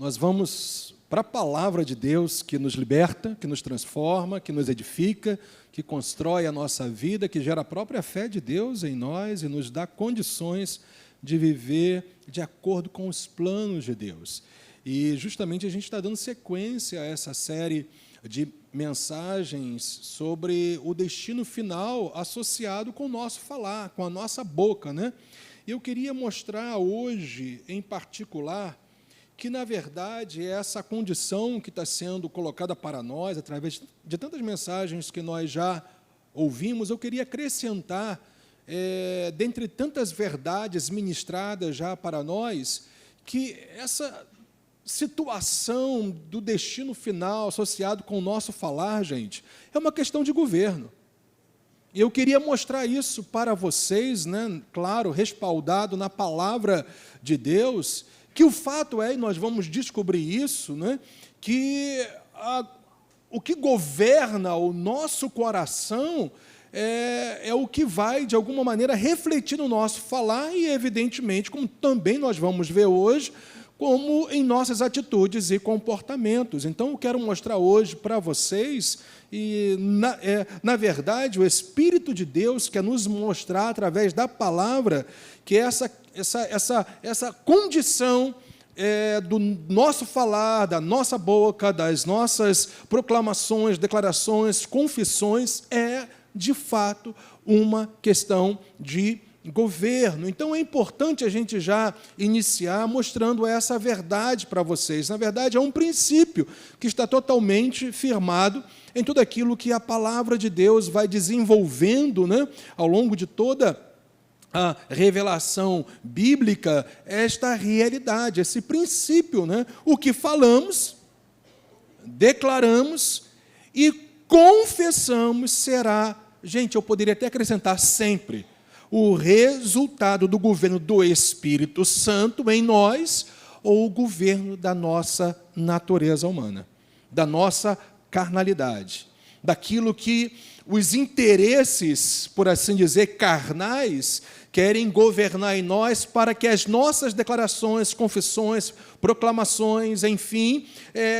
Nós vamos para a palavra de Deus que nos liberta, que nos transforma, que nos edifica, que constrói a nossa vida, que gera a própria fé de Deus em nós e nos dá condições de viver de acordo com os planos de Deus. E justamente a gente está dando sequência a essa série de mensagens sobre o destino final associado com o nosso falar, com a nossa boca, né? Eu queria mostrar hoje, em particular, que, na verdade, essa condição que está sendo colocada para nós, através de tantas mensagens que nós já ouvimos, eu queria acrescentar, dentre tantas verdades ministradas já para nós, que essa situação do destino final associado com o nosso falar, gente, é uma questão de governo. E eu queria mostrar isso para vocês, né, claro, respaldado na palavra de Deus, que o fato é, e nós vamos descobrir isso, né, que o que governa o nosso coração é o que vai, de alguma maneira, refletir no nosso falar e, evidentemente, como também nós vamos ver hoje, como em nossas atitudes e comportamentos. Então, eu quero mostrar hoje para vocês, e, na verdade, o Espírito de Deus quer nos mostrar, através da palavra, que essa condição do nosso falar, da nossa boca, das nossas proclamações, declarações, confissões, é, de fato, uma questão de governo. Então, é importante a gente já iniciar mostrando essa verdade para vocês. Na verdade, é um princípio que está totalmente firmado em tudo aquilo que a palavra de Deus vai desenvolvendo, né, ao longo de toda a revelação bíblica, esta realidade, esse princípio, né? O que falamos, declaramos e confessamos será, gente, eu poderia até acrescentar sempre, o resultado do governo do Espírito Santo em nós ou o governo da nossa natureza humana, da nossa carnalidade, daquilo que os interesses, por assim dizer, carnais, querem governar em nós para que as nossas declarações, confissões, proclamações, enfim,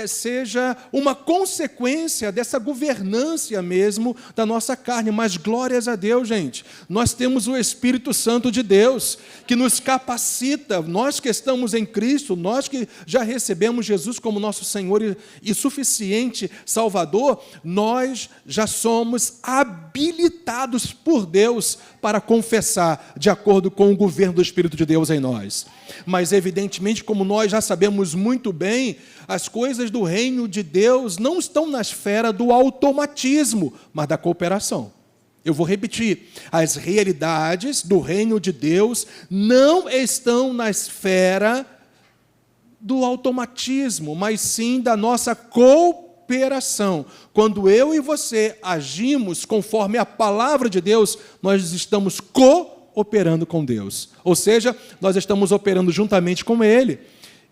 seja uma consequência dessa governância mesmo da nossa carne. Mas glórias a Deus, gente, nós temos o Espírito Santo de Deus, que nos capacita, nós que estamos em Cristo, nós que já recebemos Jesus como nosso Senhor e suficiente Salvador, nós já somos habilitados por Deus para confessar de acordo com o governo do Espírito de Deus em nós. Mas, evidentemente, como nós já sabemos muito bem, as coisas do reino de Deus não estão na esfera do automatismo, mas da cooperação. Eu vou repetir, as realidades do reino de Deus não estão na esfera do automatismo, mas sim da nossa cooperação. Quando eu e você agimos conforme a palavra de Deus, nós estamos cooperando com Deus. Ou seja, nós estamos operando juntamente com Ele.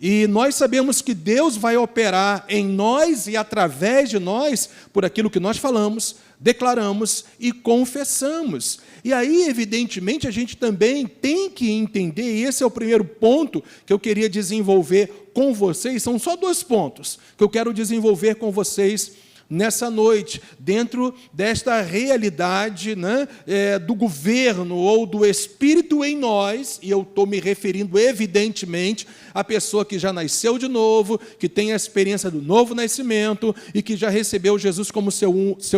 E nós sabemos que Deus vai operar em nós e através de nós por aquilo que nós falamos, declaramos e confessamos. E aí, evidentemente, a gente também tem que entender, e esse é o primeiro ponto que eu queria desenvolver com vocês, são só 2 pontos que eu quero desenvolver com vocês nessa noite, dentro desta realidade, né, do governo ou do Espírito em nós, e eu estou me referindo, evidentemente, à pessoa que já nasceu de novo, que tem a experiência do novo nascimento e que já recebeu Jesus como seu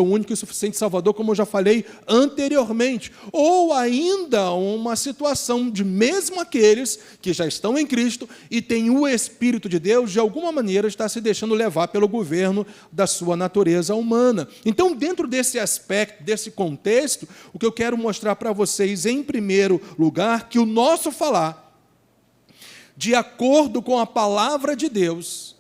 único e suficiente Salvador, como eu já falei anteriormente. Ou ainda uma situação de mesmo aqueles que já estão em Cristo e têm o Espírito de Deus, de alguma maneira está se deixando levar pelo governo da sua natureza humana. Então, dentro desse aspecto, desse contexto, o que eu quero mostrar para vocês, em primeiro lugar, que o nosso falar, de acordo com a palavra de Deus,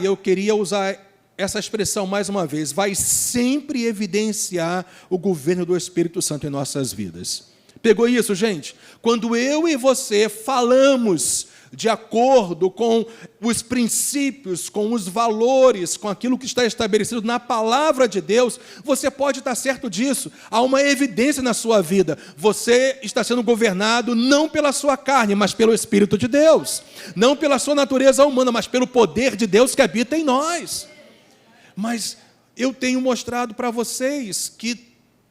eu queria usar essa expressão mais uma vez, vai sempre evidenciar o governo do Espírito Santo em nossas vidas. Pegou isso, gente? Quando eu e você falamos de acordo com os princípios, com os valores, com aquilo que está estabelecido na palavra de Deus, você pode estar certo disso. Há uma evidência na sua vida. Você está sendo governado não pela sua carne, mas pelo Espírito de Deus. Não pela sua natureza humana, mas pelo poder de Deus que habita em nós. Mas eu tenho mostrado para vocês que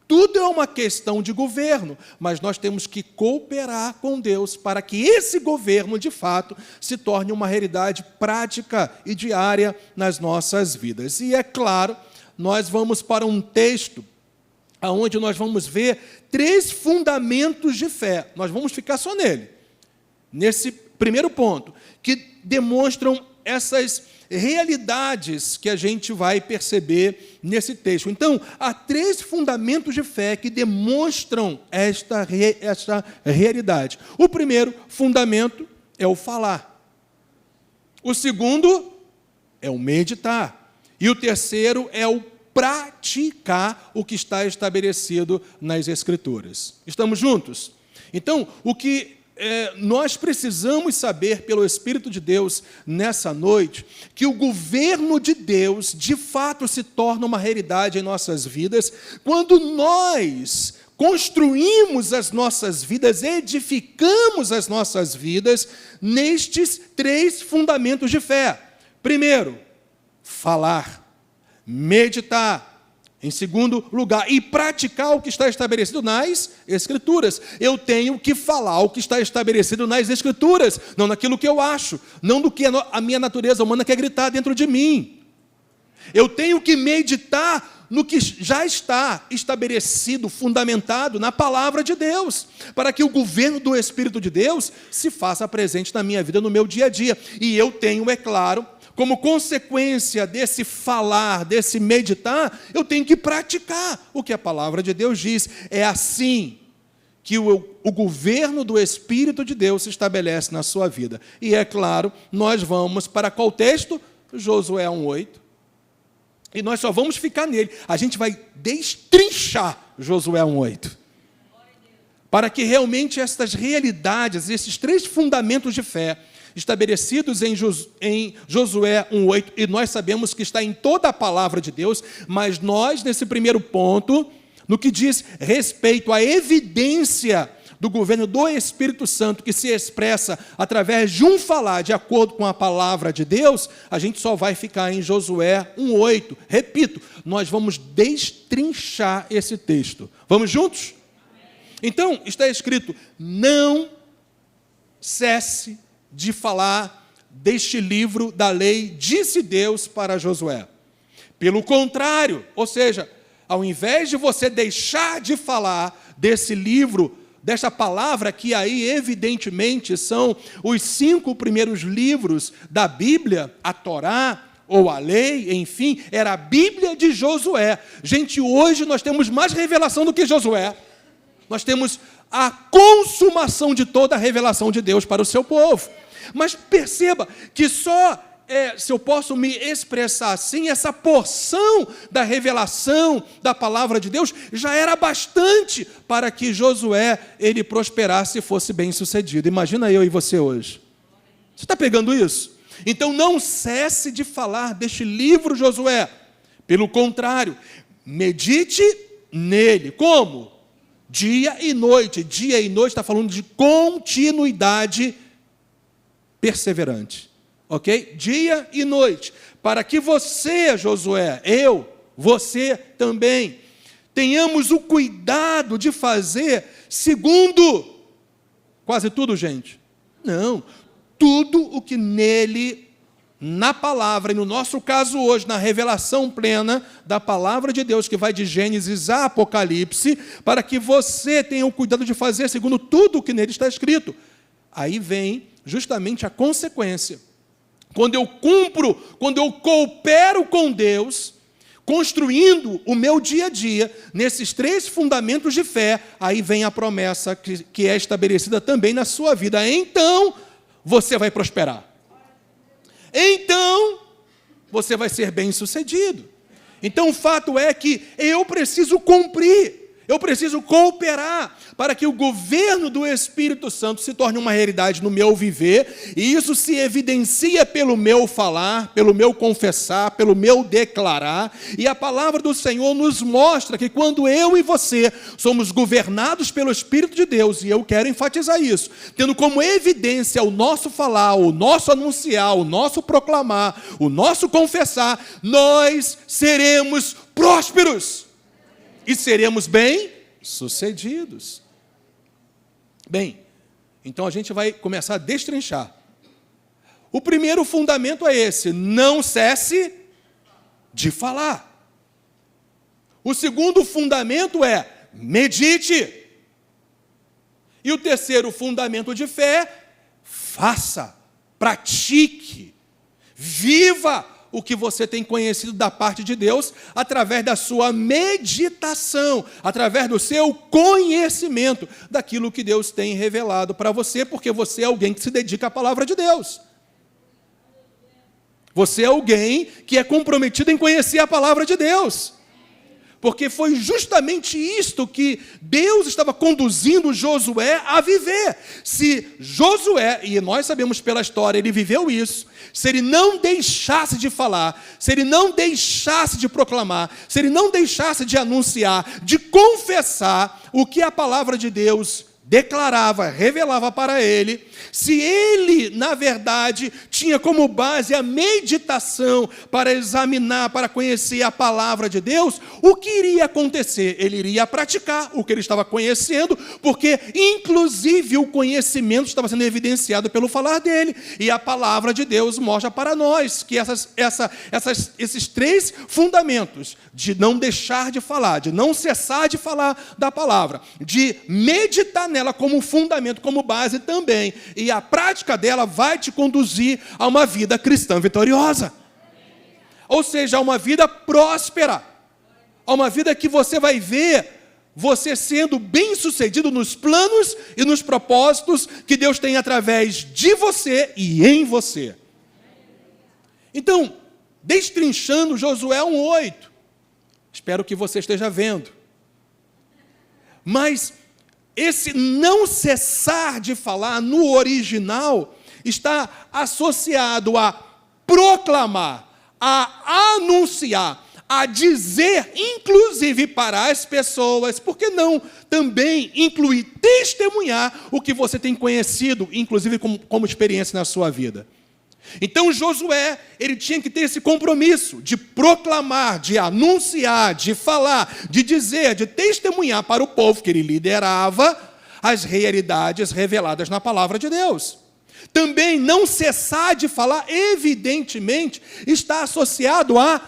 tudo é uma questão de governo, mas nós temos que cooperar com Deus para que esse governo, de fato, se torne uma realidade prática e diária nas nossas vidas. E é claro, nós vamos para um texto onde nós vamos ver 3 fundamentos de fé. Nós vamos ficar só nele, nesse primeiro ponto, que demonstram essas realidades que a gente vai perceber nesse texto. Então, há 3 fundamentos de fé que demonstram esta realidade. O primeiro fundamento é o falar. O segundo é o meditar. E o terceiro é o praticar o que está estabelecido nas Escrituras. Estamos juntos? Então, o que nós precisamos saber pelo Espírito de Deus nessa noite, que o governo de Deus de fato se torna uma realidade em nossas vidas, quando nós construímos as nossas vidas, edificamos as nossas vidas nestes 3 fundamentos de fé. Primeiro, falar, meditar. Em segundo lugar, e praticar o que está estabelecido nas Escrituras. Eu tenho que falar o que está estabelecido nas Escrituras, não naquilo que eu acho, não do que a minha natureza humana quer gritar dentro de mim. Eu tenho que meditar no que já está estabelecido, fundamentado na palavra de Deus, para que o governo do Espírito de Deus se faça presente na minha vida, no meu dia a dia. E eu tenho, é claro, como consequência desse falar, desse meditar, eu tenho que praticar o que a palavra de Deus diz. É assim que o governo do Espírito de Deus se estabelece na sua vida. E é claro, nós vamos para qual texto? Josué 1:8. E nós só vamos ficar nele. A gente vai destrinchar Josué 1:8. Para que realmente estas realidades, esses 3 fundamentos de fé, estabelecidos em Josué 1:8, e nós sabemos que está em toda a palavra de Deus, mas nós, nesse primeiro ponto, no que diz respeito à evidência do governo do Espírito Santo, que se expressa através de um falar de acordo com a palavra de Deus, a gente só vai ficar em Josué 1:8. Repito, nós vamos destrinchar esse texto. Vamos juntos? Então, está escrito: não cesse de falar deste livro da lei, disse Deus para Josué. Pelo contrário, ou seja, ao invés de você deixar de falar desse livro, desta palavra, que aí evidentemente são os 5 primeiros livros da Bíblia, a Torá, ou a lei, enfim, era a Bíblia de Josué. Gente, hoje nós temos mais revelação do que Josué. Nós temos a consumação de toda a revelação de Deus para o seu povo. Mas perceba que só, se eu posso me expressar assim, essa porção da revelação da palavra de Deus já era bastante para que Josué, ele prosperasse e fosse bem sucedido. Imagina eu e você hoje. Você está pegando isso? Então não cesse de falar deste livro, Josué. Pelo contrário, medite nele. Como? Dia e noite. Dia e noite está falando de continuidade perseverante. Ok? Dia e noite. Para que você, Josué, você também, tenhamos o cuidado de fazer segundo quase tudo, gente. Não. Tudo o que nele, na palavra, e no nosso caso hoje, na revelação plena da palavra de Deus, que vai de Gênesis a Apocalipse, para que você tenha o cuidado de fazer segundo tudo o que nele está escrito. Aí vem justamente a consequência. Quando eu cumpro, quando eu coopero com Deus, construindo o meu dia a dia, nesses 3 fundamentos de fé, aí vem a promessa que é estabelecida também na sua vida. Então, você vai prosperar. Então, você vai ser bem-sucedido. Então, o fato é que eu preciso cumprir. Eu preciso cooperar para que o governo do Espírito Santo se torne uma realidade no meu viver, e isso se evidencia pelo meu falar, pelo meu confessar, pelo meu declarar, e a palavra do Senhor nos mostra que quando eu e você somos governados pelo Espírito de Deus, e eu quero enfatizar isso, tendo como evidência o nosso falar, o nosso anunciar, o nosso proclamar, o nosso confessar, nós seremos prósperos. E seremos bem-sucedidos. Bem, então a gente vai começar a destrinchar. O primeiro fundamento é esse: não cesse de falar. O segundo fundamento é medite. E o terceiro fundamento de fé, faça, pratique, viva o que você tem conhecido da parte de Deus através da sua meditação, através do seu conhecimento daquilo que Deus tem revelado para você, porque você é alguém que se dedica à palavra de Deus. Você é alguém que é comprometido em conhecer a palavra de Deus. Porque foi justamente isto que Deus estava conduzindo Josué a viver. Se Josué, e nós sabemos pela história, ele viveu isso, se ele não deixasse de falar, se ele não deixasse de proclamar, se ele não deixasse de anunciar, de confessar o que a palavra de Deus declarava, revelava para ele, se ele, na verdade, tinha como base a meditação para examinar, para conhecer a palavra de Deus, o que iria acontecer? Ele iria praticar o que ele estava conhecendo, porque, inclusive, o conhecimento estava sendo evidenciado pelo falar dele, e a palavra de Deus mostra para nós que esses três fundamentos, de não deixar de falar, de não cessar de falar da palavra, de meditar nela como fundamento, como base também, e a prática dela vai te conduzir a uma vida cristã vitoriosa. Ou seja, a uma vida próspera, a uma vida que você vai ver você sendo bem-sucedido nos planos e nos propósitos que Deus tem através de você e em você. Então, destrinchando Josué 1:8, espero que você esteja vendo, mas esse não cessar de falar no original está associado a proclamar, a anunciar, a dizer, inclusive para as pessoas, por que não também incluir, testemunhar o que você tem conhecido, inclusive como experiência na sua vida. Então Josué, ele tinha que ter esse compromisso de proclamar, de anunciar, de falar, de dizer, de testemunhar para o povo que ele liderava as realidades reveladas na palavra de Deus. Também não cessar de falar, evidentemente, está associado a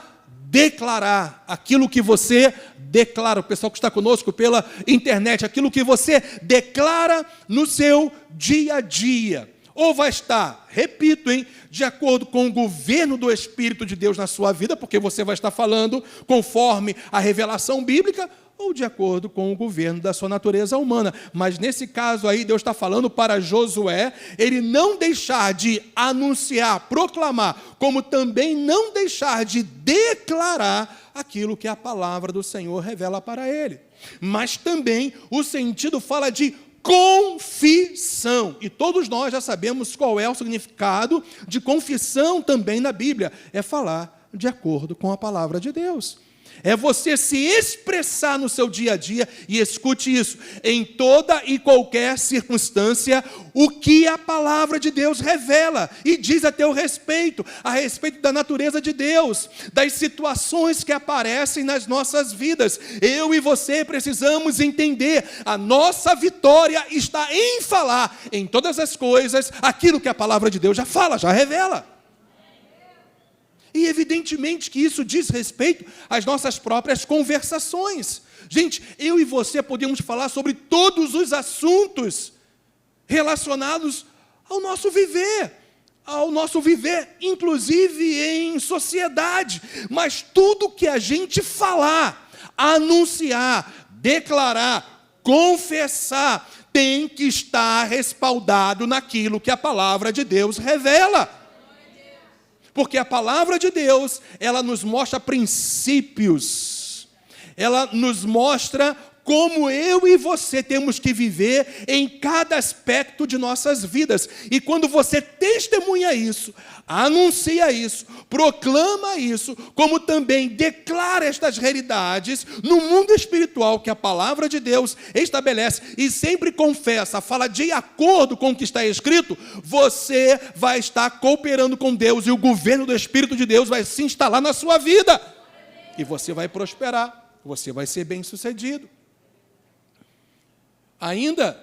declarar aquilo que você declara. O pessoal que está conosco pela internet, aquilo que você declara no seu dia a dia. Ou vai estar, repito, de acordo com o governo do Espírito de Deus na sua vida, porque você vai estar falando conforme a revelação bíblica, ou de acordo com o governo da sua natureza humana. Mas nesse caso aí, Deus está falando para Josué, ele não deixar de anunciar, proclamar, como também não deixar de declarar aquilo que a palavra do Senhor revela para ele. Mas também o sentido fala de confissão, e todos nós já sabemos qual é o significado de confissão também na Bíblia, é falar de acordo com a palavra de Deus. É você se expressar no seu dia a dia, e escute isso, em toda e qualquer circunstância, o que a palavra de Deus revela e diz a teu respeito, a respeito da natureza de Deus, das situações que aparecem nas nossas vidas. Eu e você precisamos entender, a nossa vitória está em falar em todas as coisas aquilo que a palavra de Deus já fala, já revela. E evidentemente que isso diz respeito às nossas próprias conversações. Gente, eu e você podemos falar sobre todos os assuntos relacionados ao nosso viver, inclusive em sociedade. Mas tudo que a gente falar, anunciar, declarar, confessar, tem que estar respaldado naquilo que a palavra de Deus revela. Porque a palavra de Deus, ela nos mostra princípios, ela nos mostra como eu e você temos que viver em cada aspecto de nossas vidas. E quando você testemunha isso, anuncia isso, proclama isso, como também declara estas realidades no mundo espiritual que a palavra de Deus estabelece e sempre confessa, fala de acordo com o que está escrito, você vai estar cooperando com Deus e o governo do Espírito de Deus vai se instalar na sua vida. E você vai prosperar, você vai ser bem-sucedido. Ainda,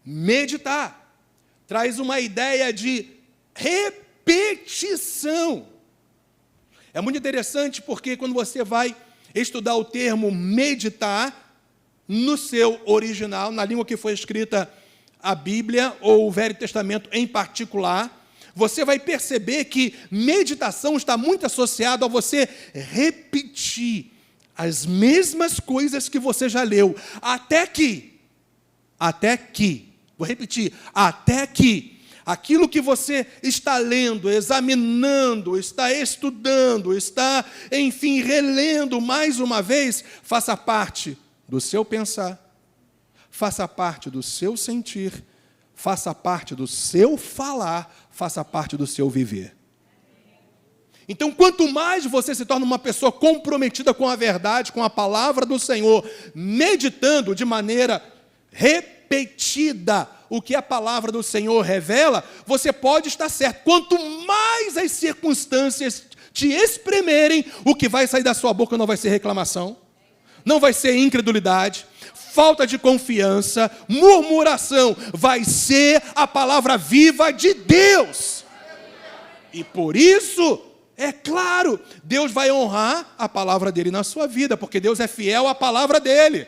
meditar traz uma ideia de repetição. É muito interessante porque quando você vai estudar o termo meditar, no seu original, na língua que foi escrita a Bíblia ou o Velho Testamento em particular, você vai perceber que meditação está muito associado a você repetir as mesmas coisas que você já leu, até que, vou repetir, até que aquilo que você está lendo, examinando, está estudando, está, enfim, relendo mais uma vez, faça parte do seu pensar, faça parte do seu sentir, faça parte do seu falar, faça parte do seu viver. Então, quanto mais você se torna uma pessoa comprometida com a verdade, com a palavra do Senhor, meditando de maneira repetida o que a palavra do Senhor revela, você pode estar certo. Quanto mais as circunstâncias te espremerem, o que vai sair da sua boca não vai ser reclamação, não vai ser incredulidade, falta de confiança, murmuração, vai ser a palavra viva de Deus. E por isso, é claro, Deus vai honrar a palavra dele na sua vida, porque Deus é fiel à palavra dele.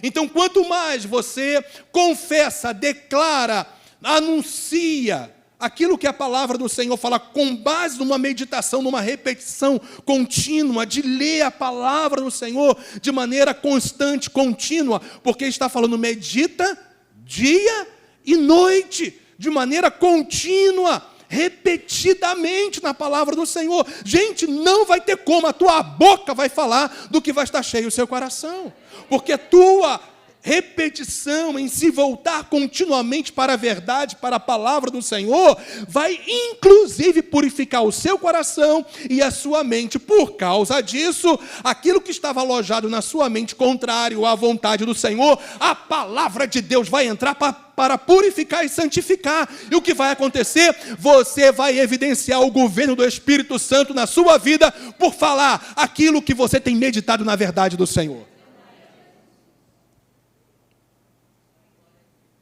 Então, quanto mais você confessa, declara, anuncia aquilo que a palavra do Senhor fala, com base numa meditação, numa repetição contínua, de ler a palavra do Senhor de maneira constante, contínua, porque está falando medita dia e noite, de maneira contínua, repetidamente na palavra do Senhor. Gente, não vai ter como, a tua boca vai falar do que vai estar cheio o seu coração, porque tua repetição em se voltar continuamente para a verdade, para a palavra do Senhor, vai inclusive purificar o seu coração e a sua mente. Por causa disso, aquilo que estava alojado na sua mente, contrário à vontade do Senhor, a palavra de Deus vai entrar para purificar e santificar. E o que vai acontecer? Você vai evidenciar o governo do Espírito Santo na sua vida por falar aquilo que você tem meditado na verdade do Senhor.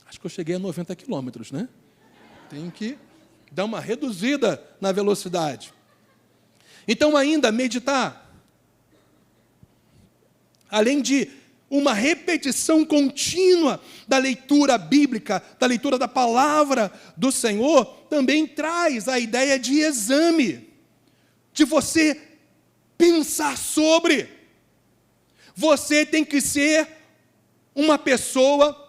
Acho que eu cheguei a 90 quilômetros, né? Tenho que dar uma reduzida na velocidade. Então, ainda, meditar, além de uma repetição contínua da leitura bíblica, da leitura da palavra do Senhor, também traz a ideia de exame, de você pensar sobre. Você tem que ser uma pessoa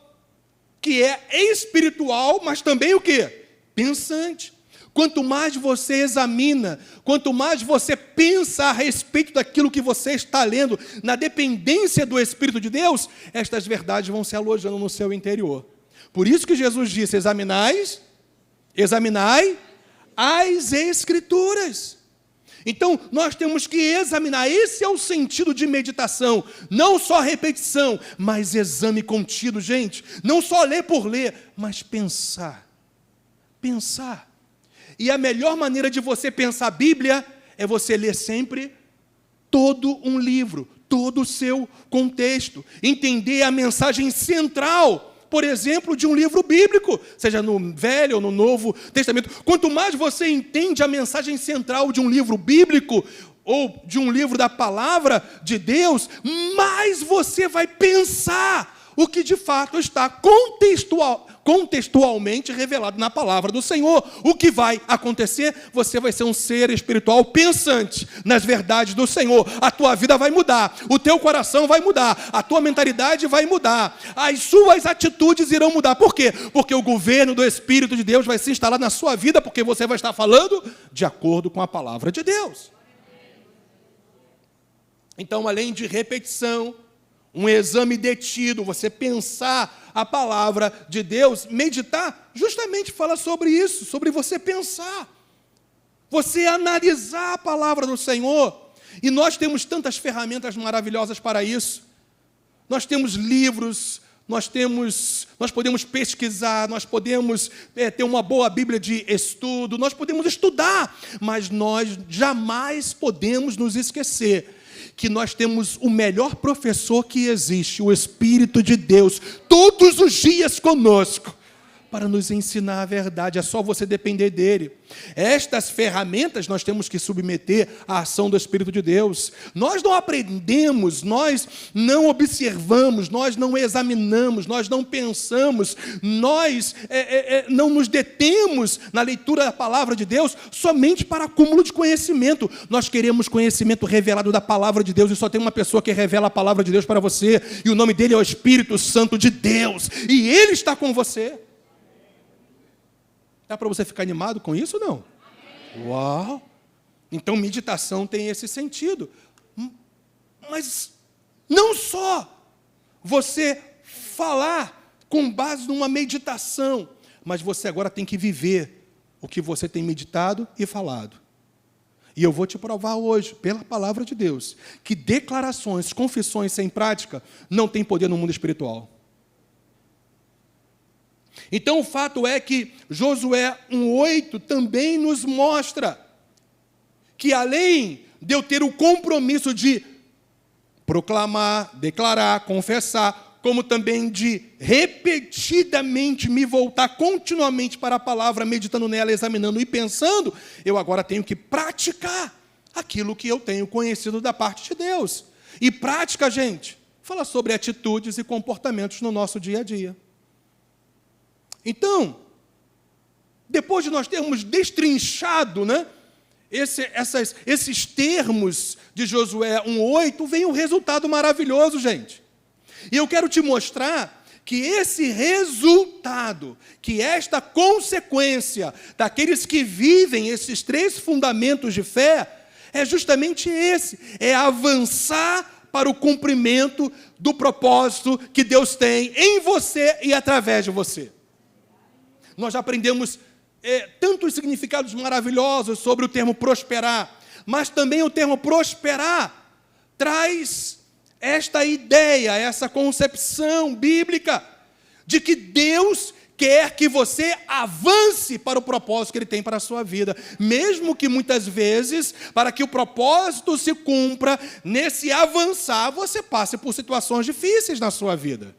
que é espiritual, mas também o quê? Pensante. Quanto mais você examina, quanto mais você pensa a respeito daquilo que você está lendo, na dependência do Espírito de Deus, estas verdades vão se alojando no seu interior. Por isso que Jesus disse, examinai as Escrituras. Então, nós temos que examinar, esse é o sentido de meditação, não só repetição, mas exame contínuo, gente. Não só ler por ler, mas pensar. Pensar. E a melhor maneira de você pensar a Bíblia é você ler sempre todo um livro, todo o seu contexto, entender a mensagem central, por exemplo, de um livro bíblico, seja no Velho ou no Novo Testamento. Quanto mais você entende a mensagem central de um livro bíblico ou de um livro da palavra de Deus, mais você vai pensar o que de fato está contextualmente revelado na palavra do Senhor. O que vai acontecer? Você vai ser um ser espiritual pensante nas verdades do Senhor. A tua vida vai mudar, o teu coração vai mudar, a tua mentalidade vai mudar, as suas atitudes irão mudar. Por quê? Porque o governo do Espírito de Deus vai se instalar na sua vida, porque você vai estar falando de acordo com a palavra de Deus. Então, além de repetição, um exame detido, você pensar a palavra de Deus, meditar, justamente fala sobre isso, sobre você pensar, você analisar a palavra do Senhor. E nós temos tantas ferramentas maravilhosas para isso. Nós temos livros, nós podemos pesquisar, nós podemos ter uma boa Bíblia de estudo, nós podemos estudar, mas nós jamais podemos nos esquecer que nós temos o melhor professor que existe, o Espírito de Deus, todos os dias conosco, para nos ensinar a verdade. É só você depender dele. Estas ferramentas nós temos que submeter à ação do Espírito de Deus. Nós não aprendemos, nós não observamos, nós não examinamos, nós não pensamos, nós não nos detemos na leitura da palavra de Deus somente para acúmulo de conhecimento. Nós queremos conhecimento revelado da palavra de Deus, e só tem uma pessoa que revela a palavra de Deus para você, e o nome dele é o Espírito Santo de Deus, e ele está com você. Dá para você ficar animado com isso ou não? Uau! Então, meditação tem esse sentido. Mas não só você falar com base numa meditação, mas você agora tem que viver o que você tem meditado e falado. E eu vou te provar hoje, pela palavra de Deus, que declarações, confissões sem prática não têm poder no mundo espiritual. Então, o fato é que Josué 1:8 também nos mostra que, além de eu ter o compromisso de proclamar, declarar, confessar, como também de repetidamente me voltar continuamente para a palavra, meditando nela, examinando e pensando, eu agora tenho que praticar aquilo que eu tenho conhecido da parte de Deus. E prática, gente, fala sobre atitudes e comportamentos no nosso dia a dia. Então, depois de nós termos destrinchado, esses termos de Josué 1:8, vem um resultado maravilhoso, gente. E eu quero te mostrar que esse resultado, que esta consequência daqueles que vivem esses 3 fundamentos de fé, é justamente esse, é avançar para o cumprimento do propósito que Deus tem em você e através de você. Nós já aprendemos tantos significados maravilhosos sobre o termo prosperar, mas também o termo prosperar traz esta ideia, essa concepção bíblica de que Deus quer que você avance para o propósito que Ele tem para a sua vida, mesmo que muitas vezes, para que o propósito se cumpra, nesse avançar, você passe por situações difíceis na sua vida.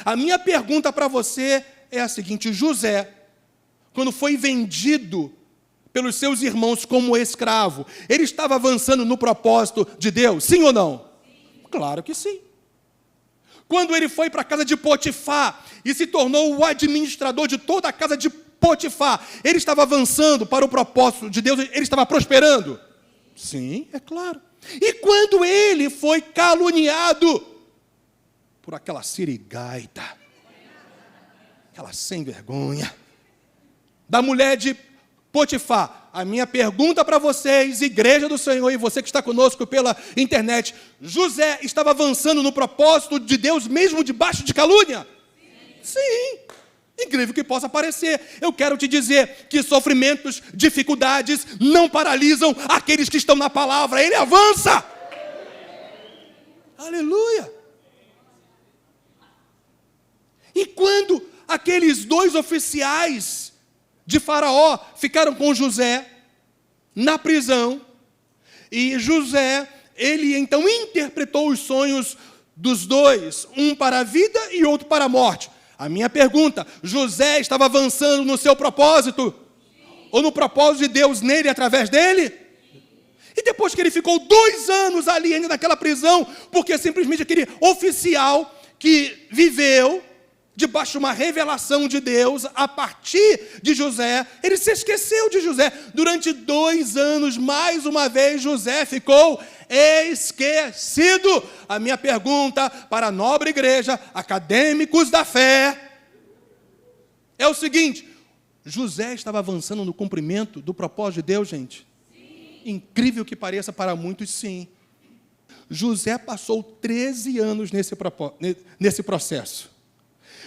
A minha pergunta para você é a seguinte: José, quando foi vendido pelos seus irmãos como escravo, ele estava avançando no propósito de Deus, sim ou não? Sim. Claro que sim. Quando ele foi para a casa de Potifar e se tornou o administrador de toda a casa de Potifar, ele estava avançando para o propósito de Deus, ele estava prosperando? Sim, é claro. E quando ele foi caluniado por aquela sirigaita, aquela sem vergonha, da mulher de Potifar, a minha pergunta para vocês, igreja do Senhor, e você que está conosco pela internet: José estava avançando no propósito de Deus mesmo debaixo de calúnia? Sim. Incrível que possa parecer. Eu quero te dizer que sofrimentos, dificuldades não paralisam aqueles que estão na palavra. Ele avança. Aleluia. E quando aqueles 2 oficiais de Faraó ficaram com José na prisão, e José, ele então interpretou os sonhos dos 2, um para a vida e outro para a morte. A minha pergunta: José estava avançando no seu propósito? Ou no propósito de Deus nele, através dele? E depois que ele ficou 2 anos ali ainda naquela prisão, porque simplesmente aquele oficial que viveu debaixo de uma revelação de Deus, a partir de José, ele se esqueceu de José. Durante 2 anos, mais uma vez, José ficou esquecido. A minha pergunta para a nobre igreja, acadêmicos da fé, é o seguinte: José estava avançando no cumprimento do propósito de Deus, gente? Sim. Incrível que pareça para muitos, sim. José passou 13 anos nesse processo.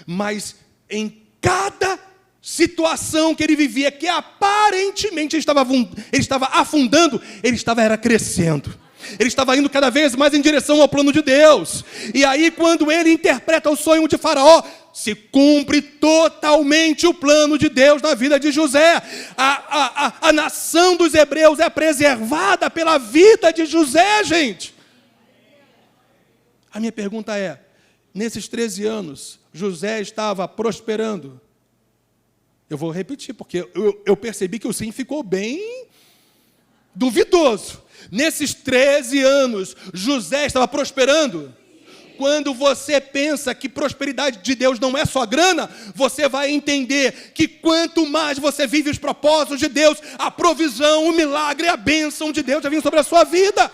Mas em cada situação que ele vivia, que aparentemente ele estava afundando, ele estava crescendo. Ele estava indo cada vez mais em direção ao plano de Deus. E aí, quando ele interpreta o sonho de Faraó, se cumpre totalmente o plano de Deus na vida de José. A nação dos hebreus é preservada pela vida de José, gente. A minha pergunta é, nesses 13 anos, José estava prosperando? Eu vou repetir, porque eu percebi que o sim ficou bem duvidoso. Nesses 13 anos, José estava prosperando? Quando você pensa que prosperidade de Deus não é só grana, você vai entender que quanto mais você vive os propósitos de Deus, a provisão, o milagre, a bênção de Deus já vem sobre a sua vida.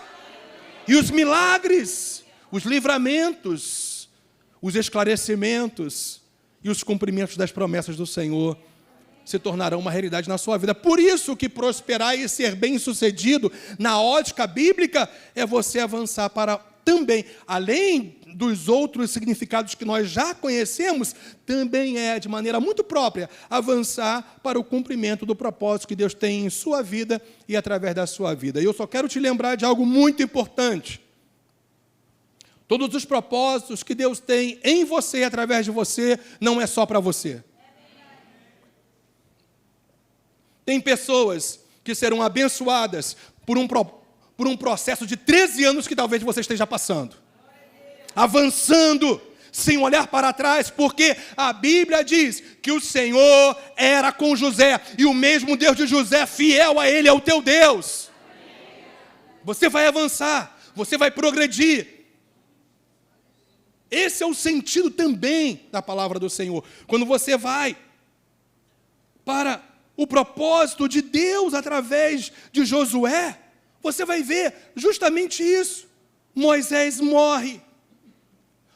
E os milagres, os livramentos, os esclarecimentos e os cumprimentos das promessas do Senhor se tornarão uma realidade na sua vida. Por isso que prosperar e ser bem-sucedido na ótica bíblica é você avançar para também, além dos outros significados que nós já conhecemos, também é, de maneira muito própria, avançar para o cumprimento do propósito que Deus tem em sua vida e através da sua vida. E eu só quero te lembrar de algo muito importante. Todos os propósitos que Deus tem em você e através de você, não é só para você. Tem pessoas que serão abençoadas por um processo de 13 anos que talvez você esteja passando. Avançando, sem olhar para trás, porque a Bíblia diz que o Senhor era com José, e o mesmo Deus de José, fiel a Ele, é o teu Deus. Você vai avançar, você vai progredir. Esse é o sentido também da palavra do Senhor. Quando você vai para o propósito de Deus através de Josué, você vai ver justamente isso. Moisés morre.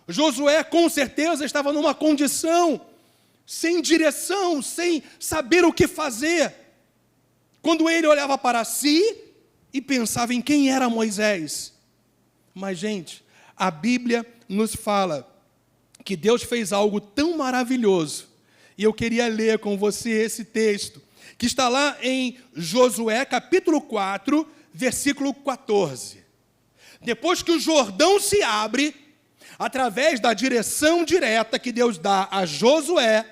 Josué, com certeza, estava numa condição sem direção, sem saber o que fazer. Quando ele olhava para si e pensava em quem era Moisés. Mas, gente, a Bíblia nos fala que Deus fez algo tão maravilhoso. E eu queria ler com você esse texto, que está lá em Josué, capítulo 4, versículo 14. Depois que o Jordão se abre, através da direção direta que Deus dá a Josué,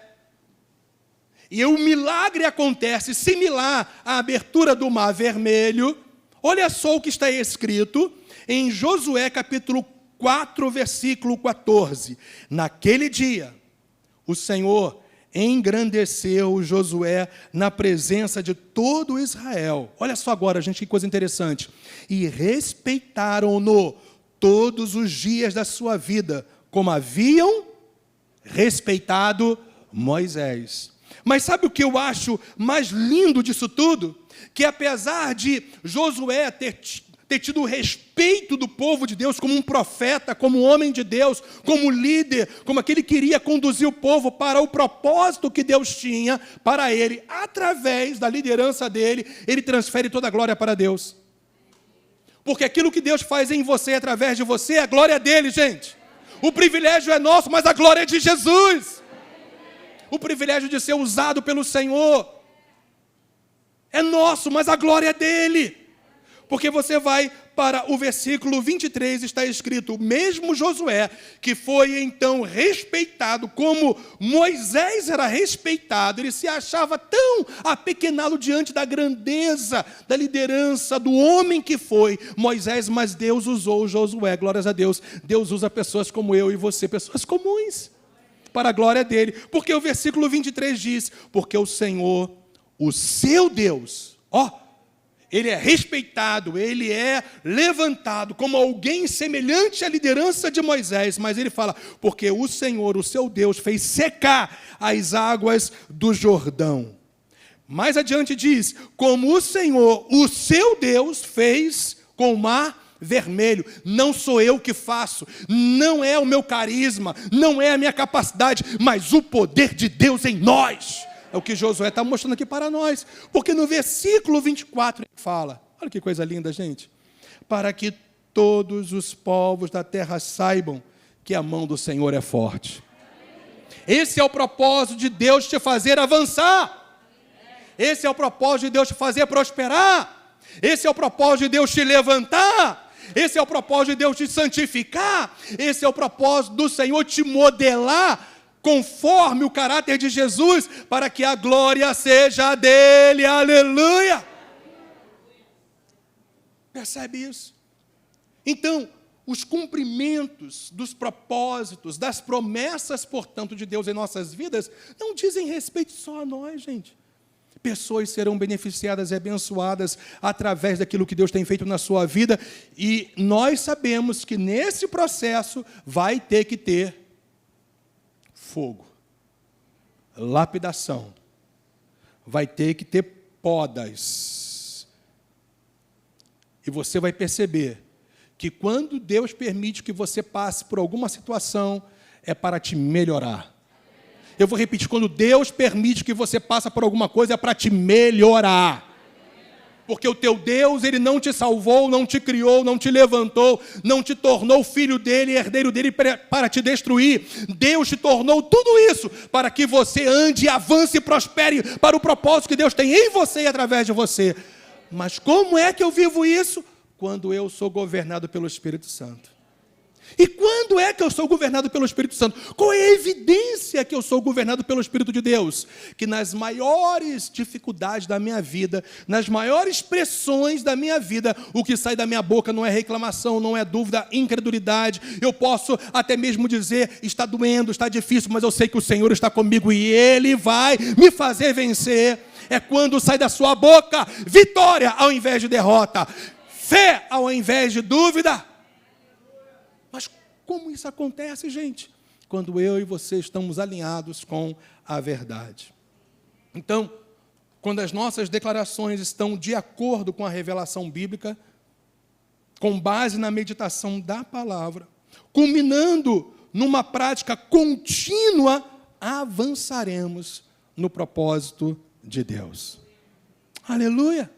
e o milagre acontece similar à abertura do Mar Vermelho, olha só o que está escrito em Josué, capítulo 4, versículo 14. Naquele dia, o Senhor engrandeceu Josué na presença de todo Israel. Olha só agora, gente, que coisa interessante. E respeitaram-no todos os dias da sua vida, como haviam respeitado Moisés. Mas sabe o que eu acho mais lindo disso tudo? Que apesar de Josué ter tido o respeito do povo de Deus como um profeta, como um homem de Deus, como líder, como aquele que queria conduzir o povo para o propósito que Deus tinha para ele, através da liderança dele, ele transfere toda a glória para Deus. Porque aquilo que Deus faz em você, através de você, é a glória dele, gente. O privilégio é nosso, mas a glória é de Jesus. O privilégio de ser usado pelo Senhor é nosso, mas a glória é dele. Porque você vai para o versículo 23, está escrito, mesmo Josué, que foi então respeitado como Moisés era respeitado, ele se achava tão apequenado diante da grandeza, da liderança, do homem que foi Moisés, mas Deus usou Josué, glórias a Deus. Deus usa pessoas como eu e você, pessoas comuns, para a glória dele. Porque o versículo 23 diz, porque o Senhor, o seu Deus, ele é respeitado, ele é levantado como alguém semelhante à liderança de Moisés, mas ele fala, porque o Senhor, o seu Deus, fez secar as águas do Jordão. Mais adiante diz, como o Senhor, o seu Deus, fez com o Mar Vermelho. Não sou eu que faço, não é o meu carisma, não é a minha capacidade, mas o poder de Deus em nós. É o que Josué está mostrando aqui para nós. Porque no versículo 24 ele fala, olha que coisa linda, gente. Para que todos os povos da terra saibam que a mão do Senhor é forte. Esse é o propósito de Deus te fazer avançar. Esse é o propósito de Deus te fazer prosperar. Esse é o propósito de Deus te levantar. Esse é o propósito de Deus te santificar. Esse é o propósito do Senhor te modelar conforme o caráter de Jesus, para que a glória seja dele. Aleluia! Percebe isso? Então, os cumprimentos dos propósitos, das promessas, portanto, de Deus em nossas vidas, não dizem respeito só a nós, gente. Pessoas serão beneficiadas e abençoadas através daquilo que Deus tem feito na sua vida, e nós sabemos que nesse processo vai ter que ter fogo, lapidação, vai ter que ter podas. E você vai perceber que quando Deus permite que você passe por alguma situação, é para te melhorar. Eu vou repetir, quando Deus permite que você passe por alguma coisa, é para te melhorar. Porque o teu Deus, Ele não te salvou, não te criou, não te levantou, não te tornou filho dEle, herdeiro dEle para te destruir. Deus te tornou tudo isso para que você ande, avance e prospere para o propósito que Deus tem em você e através de você. Mas como é que eu vivo isso? Quando eu sou governado pelo Espírito Santo. E quando é que eu sou governado pelo Espírito Santo? Qual é a evidência que eu sou governado pelo Espírito de Deus? Que nas maiores dificuldades da minha vida, nas maiores pressões da minha vida, o que sai da minha boca não é reclamação, não é dúvida, incredulidade. Eu posso até mesmo dizer, está doendo, está difícil, mas eu sei que o Senhor está comigo e Ele vai me fazer vencer. É quando sai da sua boca vitória ao invés de derrota, fé ao invés de dúvida. Mas como isso acontece, gente? Quando eu e você estamos alinhados com a verdade. Então, quando as nossas declarações estão de acordo com a revelação bíblica, com base na meditação da palavra, culminando numa prática contínua, avançaremos no propósito de Deus. Aleluia!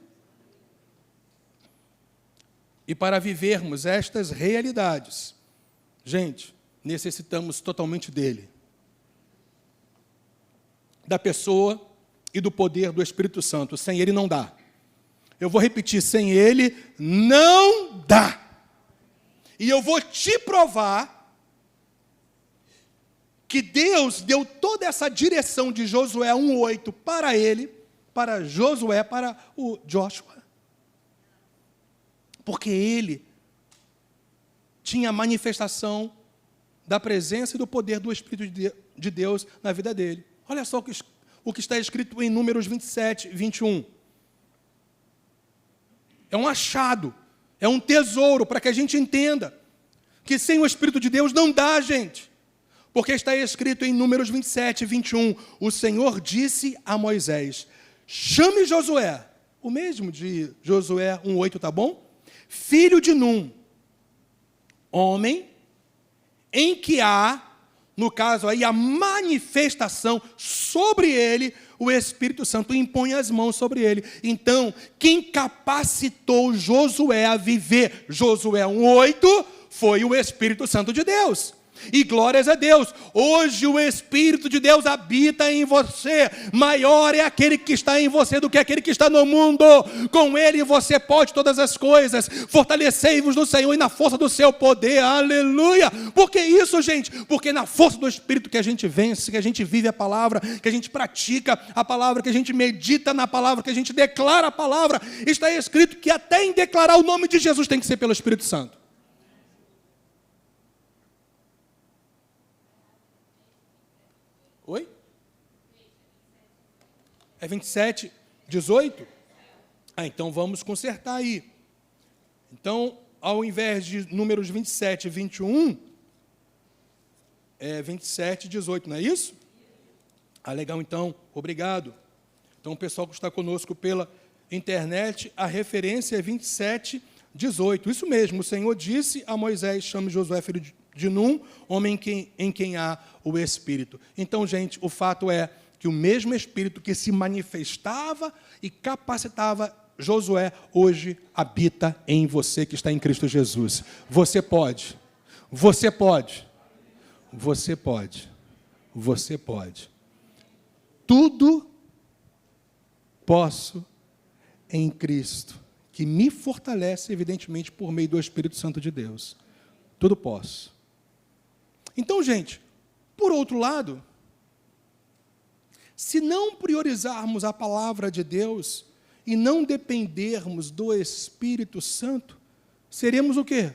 E para vivermos estas realidades, gente, necessitamos totalmente dele, da pessoa e do poder do Espírito Santo. Sem ele não dá. Eu vou repetir, sem ele não dá. E eu vou te provar que Deus deu toda essa direção de Josué 1:8 para ele, para Josué, para o Joshua. Porque ele tinha a manifestação da presença e do poder do Espírito de Deus na vida dele. Olha só o que está escrito em Números 27, 21. É um achado, é um tesouro para que a gente entenda que sem o Espírito de Deus não dá, gente. Porque está escrito em Números 27, 21, o Senhor disse a Moisés, chame Josué, o mesmo de Josué 1:8, tá bom? Filho de Num, homem em que há, no caso aí, a manifestação sobre ele, o Espírito Santo impõe as mãos sobre ele. Então, quem capacitou Josué a viver Josué 1:8 foi o Espírito Santo de Deus. E glórias a Deus, hoje o Espírito de Deus habita em você. Maior é aquele que está em você do que aquele que está no mundo. Com ele você pode todas as coisas. Fortalecei-vos no Senhor e na força do seu poder. Aleluia! Por que isso, gente? Porque na força do Espírito que a gente vence, que a gente vive a palavra, que a gente pratica a palavra, que a gente medita na palavra, que a gente declara a palavra. Está escrito que até em declarar o nome de Jesus tem que ser pelo Espírito Santo. Oi? É 27, 18? Então vamos consertar aí. Então, ao invés de Números 27 e 21, é 27 e 18, não é isso? Ah, legal, então, obrigado. Então, o pessoal que está conosco pela internet, a referência é 27, 18. Isso mesmo, o Senhor disse a Moisés, chame Josué, filho de Num, homem em quem há o Espírito. Então, gente, o fato é que o mesmo Espírito que se manifestava e capacitava Josué hoje habita em você que está em Cristo Jesus. Você pode. Você pode. Você pode. Você pode. Tudo posso em Cristo, que me fortalece, evidentemente, por meio do Espírito Santo de Deus. Tudo posso. Então, gente, por outro lado, se não priorizarmos a palavra de Deus e não dependermos do Espírito Santo, seremos o quê?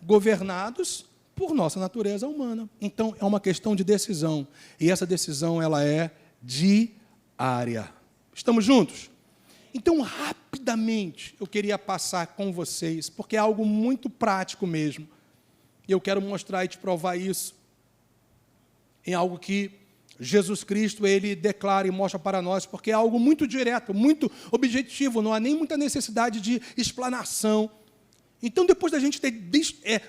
Governados por nossa natureza humana. Então, é uma questão de decisão. E essa decisão, ela é diária. Estamos juntos? Então, rapidamente, eu queria passar com vocês, porque é algo muito prático mesmo. E eu quero mostrar e te provar isso em algo que Jesus Cristo, ele declara e mostra para nós, porque é algo muito direto, muito objetivo, não há nem muita necessidade de explanação. Então, depois da gente ter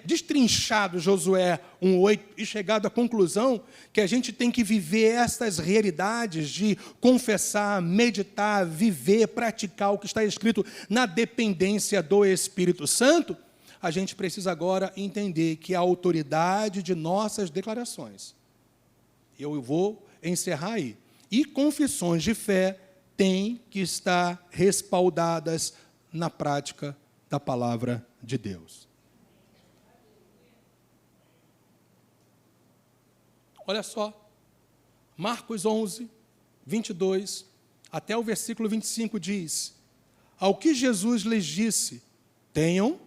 destrinchado Josué 1:8 e chegado à conclusão que a gente tem que viver estas realidades de confessar, meditar, viver, praticar o que está escrito na dependência do Espírito Santo, a gente precisa agora entender que a autoridade de nossas declarações, eu vou encerrar aí, e confissões de fé têm que estar respaldadas na prática da palavra de Deus. Olha só, Marcos 11, 22, até o versículo 25 diz: ao que Jesus lhes disse, tenham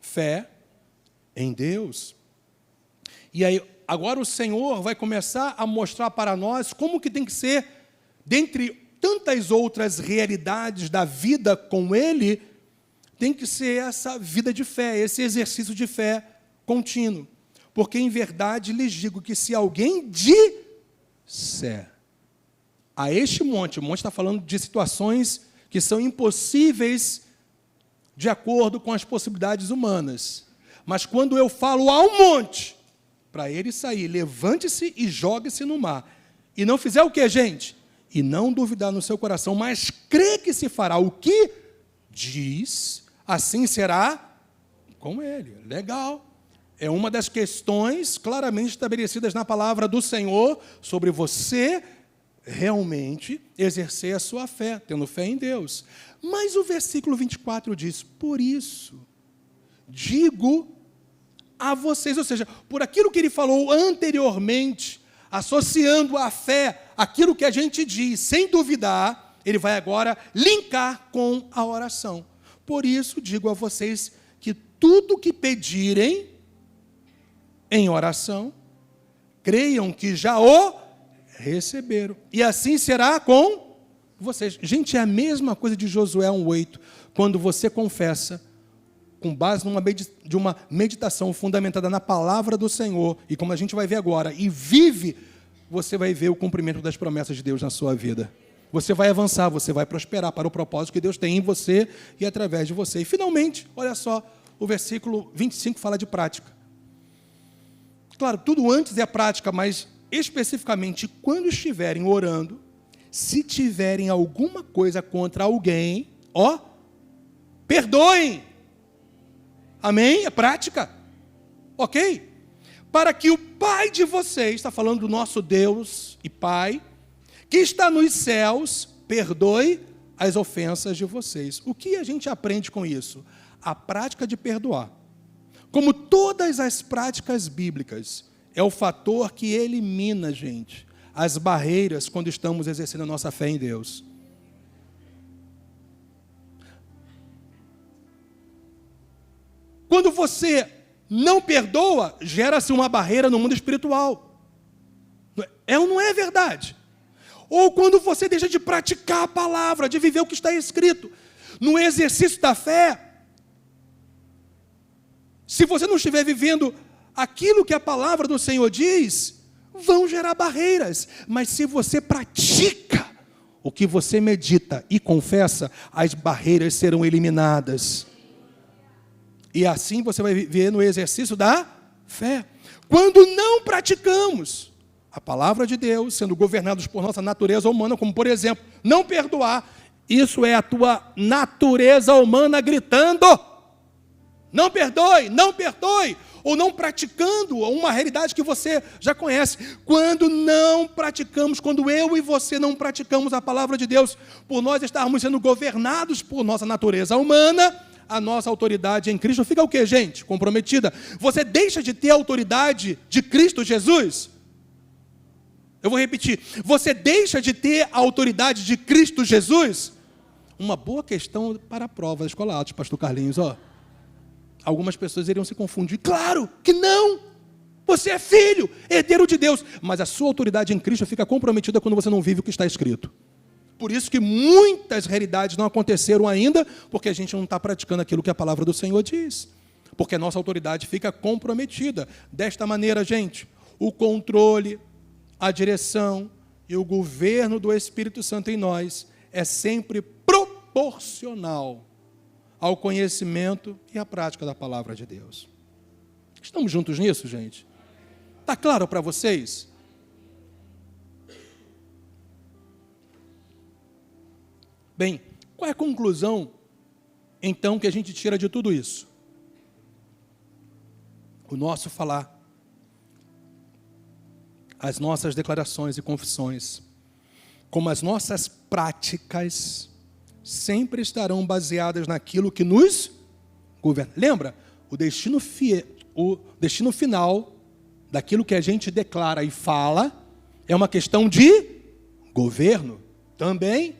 fé em Deus. E aí, agora o Senhor vai começar a mostrar para nós como que tem que ser, dentre tantas outras realidades da vida com Ele, tem que ser essa vida de fé, esse exercício de fé contínuo. Porque, em verdade, lhes digo que se alguém disser a este monte, o monte está falando de situações que são impossíveis de acordo com as possibilidades humanas. Mas quando eu falo ao monte, para ele sair, levante-se e jogue-se no mar. E não fizer o quê, gente? E não duvidar no seu coração, mas crê que se fará o que diz, assim será com ele. Legal. É uma das questões claramente estabelecidas na palavra do Senhor sobre você realmente exercer a sua fé, tendo fé em Deus. Mas o versículo 24 diz: por isso, digo a vocês, ou seja, por aquilo que ele falou anteriormente, associando a fé, aquilo que a gente diz, sem duvidar, ele vai agora linkar com a oração. Por isso, digo a vocês que tudo que pedirem em oração, creiam que já o receberam. E assim será com vocês. Gente, é a mesma coisa de Josué 1:8, quando você confessa, com base de uma meditação fundamentada na palavra do Senhor, e como a gente vai ver agora, e vive, você vai ver o cumprimento das promessas de Deus na sua vida. Você vai avançar, você vai prosperar para o propósito que Deus tem em você e através de você. E, finalmente, olha só, o versículo 25 fala de prática. Claro, tudo antes é prática, mas especificamente quando estiverem orando, se tiverem alguma coisa contra alguém, perdoem. Amém? É prática. Ok? Para que o Pai de vocês, está falando do nosso Deus e Pai, que está nos céus, perdoe as ofensas de vocês. O que a gente aprende com isso? A prática de perdoar. Como todas as práticas bíblicas, é o fator que elimina, gente, as barreiras quando estamos exercendo a nossa fé em Deus. Quando você não perdoa, gera-se uma barreira no mundo espiritual. É ou não é verdade? Ou quando você deixa de praticar a palavra, de viver o que está escrito. No exercício da fé, se você não estiver vivendo aquilo que a palavra do Senhor diz, vão gerar barreiras. Mas se você pratica o que você medita e confessa, as barreiras serão eliminadas. E assim você vai viver no exercício da fé. Quando não praticamos a palavra de Deus, sendo governados por nossa natureza humana, como, por exemplo, não perdoar, Isso é a tua natureza humana gritando. Não perdoe, não perdoe. Ou não praticando uma realidade que você já conhece. Quando não praticamos, quando eu e você não praticamos a palavra de Deus, por nós estarmos sendo governados por nossa natureza humana, a nossa autoridade em Cristo fica o quê, gente? Comprometida. Você deixa de ter a autoridade de Cristo Jesus? Eu vou repetir. Você deixa de ter a autoridade de Cristo Jesus? Uma boa questão para a prova da Escola Atos, pastor Carlinhos, ó. Algumas pessoas iriam se confundir. Claro que não! Você é filho, herdeiro de Deus. Mas a sua autoridade em Cristo fica comprometida quando você não vive o que está escrito. Por isso que muitas realidades não aconteceram ainda, porque a gente não está praticando aquilo que a palavra do Senhor diz. Porque a nossa autoridade fica comprometida. Desta maneira, gente, o controle, a direção e o governo do Espírito Santo em nós é sempre proporcional ao conhecimento e à prática da palavra de Deus. Estamos juntos nisso, gente? Está claro para vocês? Bem, qual é a conclusão, então, que a gente tira de tudo isso? O nosso falar, as nossas declarações e confissões, como as nossas práticas, sempre estarão baseadas naquilo que nos governa. Lembra? O destino final daquilo que a gente declara e fala é uma questão de governo também.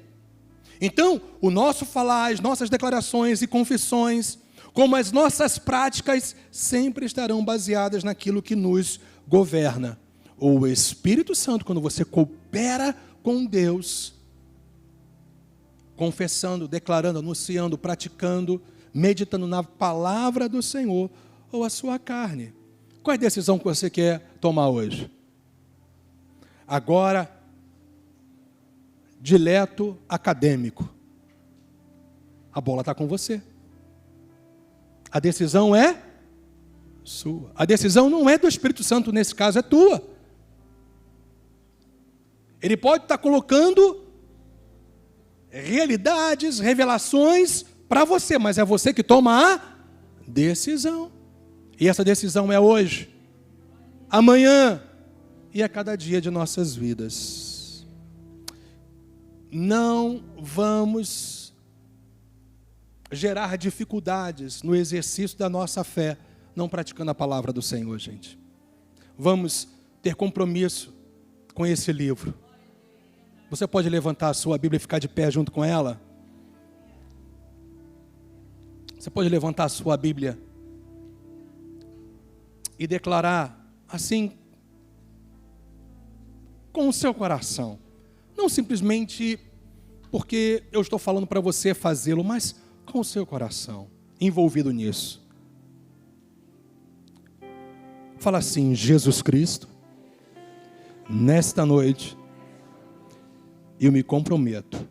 Então, o nosso falar, as nossas declarações e confissões, como as nossas práticas, sempre estarão baseadas naquilo que nos governa. O Espírito Santo, quando você coopera com Deus, confessando, declarando, anunciando, praticando, meditando na palavra do Senhor, ou a sua carne. Qual é a decisão que você quer tomar hoje? Agora, dileto acadêmico. A bola está com você. A decisão é sua. A decisão não é do Espírito Santo, nesse caso é tua. Ele pode estar colocando realidades, revelações para você, mas é você que toma a decisão. E essa decisão é hoje, amanhã e a cada dia de nossas vidas. Não vamos gerar dificuldades no exercício da nossa fé, não praticando a palavra do Senhor, gente. Vamos ter compromisso com esse livro. Você pode levantar a sua Bíblia e ficar de pé junto com ela? Você pode levantar a sua Bíblia e declarar assim, com o seu coração. Não simplesmente porque eu estou falando para você fazê-lo, mas com o seu coração, envolvido nisso. Fala assim: Jesus Cristo, nesta noite, eu me comprometo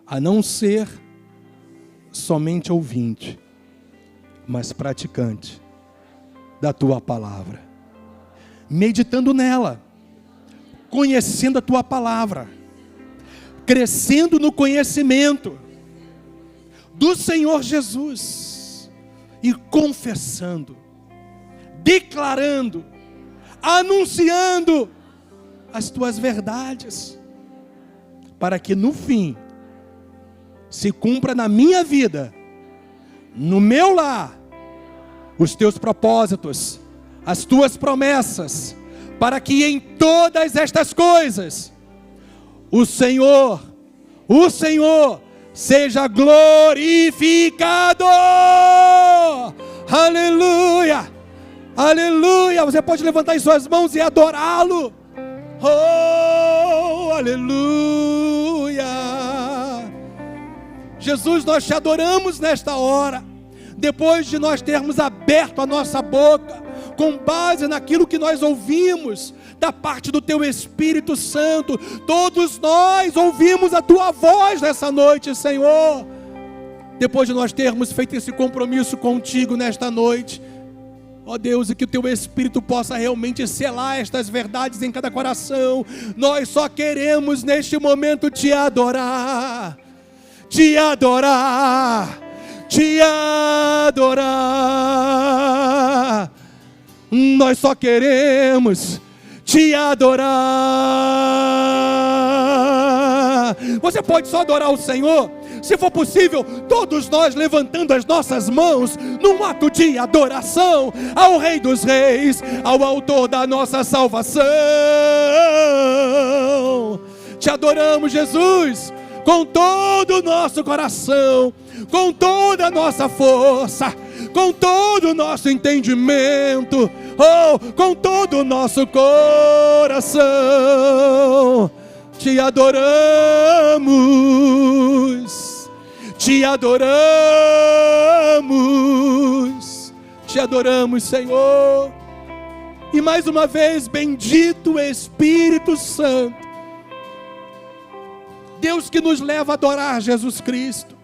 a não ser somente ouvinte, mas praticante da tua palavra, meditando nela, conhecendo a tua palavra, crescendo no conhecimento do Senhor Jesus e confessando, declarando, anunciando as tuas verdades, para que no fim se cumpra na minha vida, no meu lar, os teus propósitos, as tuas promessas, para que em todas estas coisas o Senhor seja glorificado. Aleluia, aleluia. Você pode levantar as suas mãos e adorá-lo. Oh, aleluia. Jesus, nós te adoramos nesta hora, depois de nós termos aberto a nossa boca, com base naquilo que nós ouvimos, da parte do Teu Espírito Santo. Todos nós ouvimos a Tua voz nessa noite, Senhor. Depois de nós termos feito esse compromisso contigo nesta noite, ó Deus, e que o Teu Espírito possa realmente selar estas verdades em cada coração. Nós só queremos neste momento Te adorar. te adorar, te adorar. Nós só queremos te adorar. Você pode só adorar o Senhor, se for possível, todos nós levantando as nossas mãos num ato de adoração ao Rei dos Reis, ao Autor da nossa salvação. Te adoramos, Jesus, com todo o nosso coração, com toda a nossa força, com todo o nosso entendimento, com todo o nosso coração. Te adoramos, te adoramos, te adoramos, Senhor. E mais uma vez, bendito Espírito Santo, Deus que nos leva a adorar Jesus Cristo.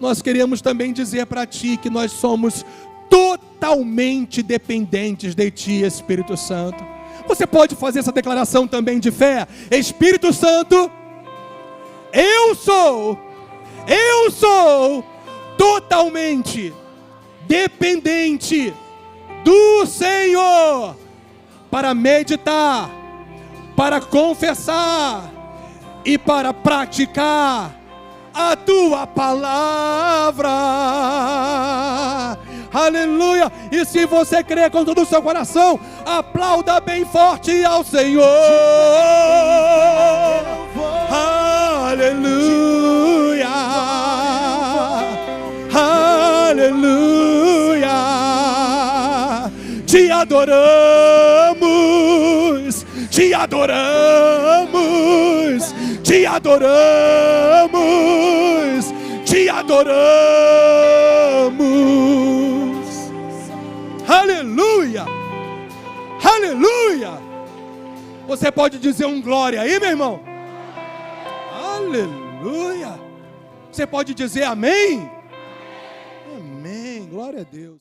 Nós queremos também dizer para Ti que nós somos totalmente dependentes de Ti, Espírito Santo. Você pode fazer essa declaração também de fé? Espírito Santo, eu sou totalmente dependente do Senhor para meditar, para confessar e para praticar a Tua palavra. Aleluia! E se você crê com todo o seu coração, aplauda bem forte ao Senhor. Aleluia! Aleluia! Te adoramos, te adoramos, te adoramos, te adoramos. Aleluia! Aleluia! Você pode dizer um glória aí, meu irmão? Aleluia! Você pode dizer amém? Amém, glória a Deus.